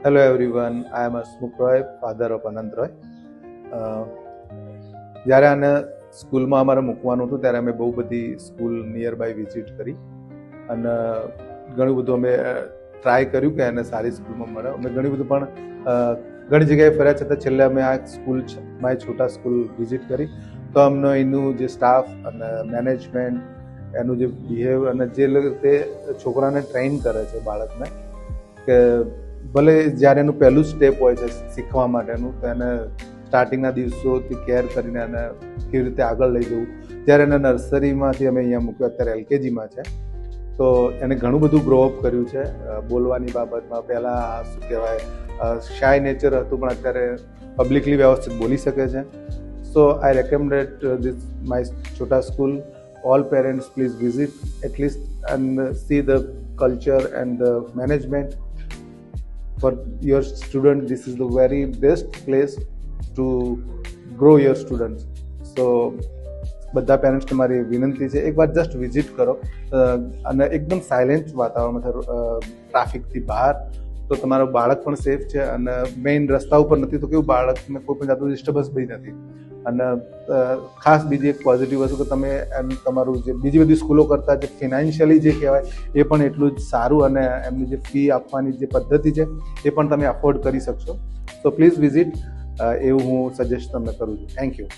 Hello everyone, I am Asmukh Roy, father of Anant Roy. જ્યારે આને સ્કૂલમાં અમારે મૂકવાનું હતું ત્યારે અમે બહુ બધી સ્કૂલ નિયર બાય વિઝિટ કરી અને ઘણું બધું અમે ટ્રાય કર્યું કે એને સારી સ્કૂલમાં મળે. અમે ઘણી બધું પણ ઘણી જગ્યાએ ફર્યા છતાં છેલ્લે અમે આ સ્કૂલ માય છોટા સ્કૂલ વિઝિટ કરી તો અમને એનું જે સ્ટાફ અને મેનેજમેન્ટ, એનું જે બિહેવ અને જે તે છોકરાને ટ્રેન કરે છે બાળકને, કે ભલે જ્યારે એનું પહેલું સ્ટેપ હોય છે શીખવા માટેનું, તો એને સ્ટાર્ટિંગના દિવસોથી કેર કરીને એને કેવી રીતે આગળ લઈ જવું. જ્યારે એને નર્સરીમાંથી અમે અહીંયા મૂક્યો, અત્યારે LKGમાં છે, તો એને ઘણું બધું ગ્રોઅપ કર્યું છે બોલવાની બાબતમાં. પહેલાં શું કહેવાય શાય નેચર હતું, પણ અત્યારે પબ્લિકલી વ્યવસ્થિત બોલી શકે છે. So I recommended this my છોટા school. All parents please visit at least and see the culture and the management. For your student, this is the very best place to grow your students. So બધા પેરેન્ટ્સને મારી વિનંતી છે, એકવાર just visit કરો અને એકદમ silent વાતાવરણમાં, ટ્રાફિકથી બહાર, તો તમારું બાળક પણ સેફ છે અને મેઇન રસ્તા ઉપર નથી, તો કેવું બાળકને કોઈ પણ જાતનું ડિસ્ટર્બન્સ બી નથી. અને ખાસ બીજી એક પોઝિટિવ વસ્તુ કે તમે તમારું જે બીજી બધી સ્કૂલો કરતાં જે ફિનાન્શિયલી જે કહેવાય એ પણ એટલું જ સારું, અને એમની જે ફી આપવાની જે પદ્ધતિ છે એ પણ તમે અફોર્ડ કરી શકશો. સો પ્લીઝ વિઝિટ, એવું હું સજેસ્ટ તમને કરું છું. Thank you.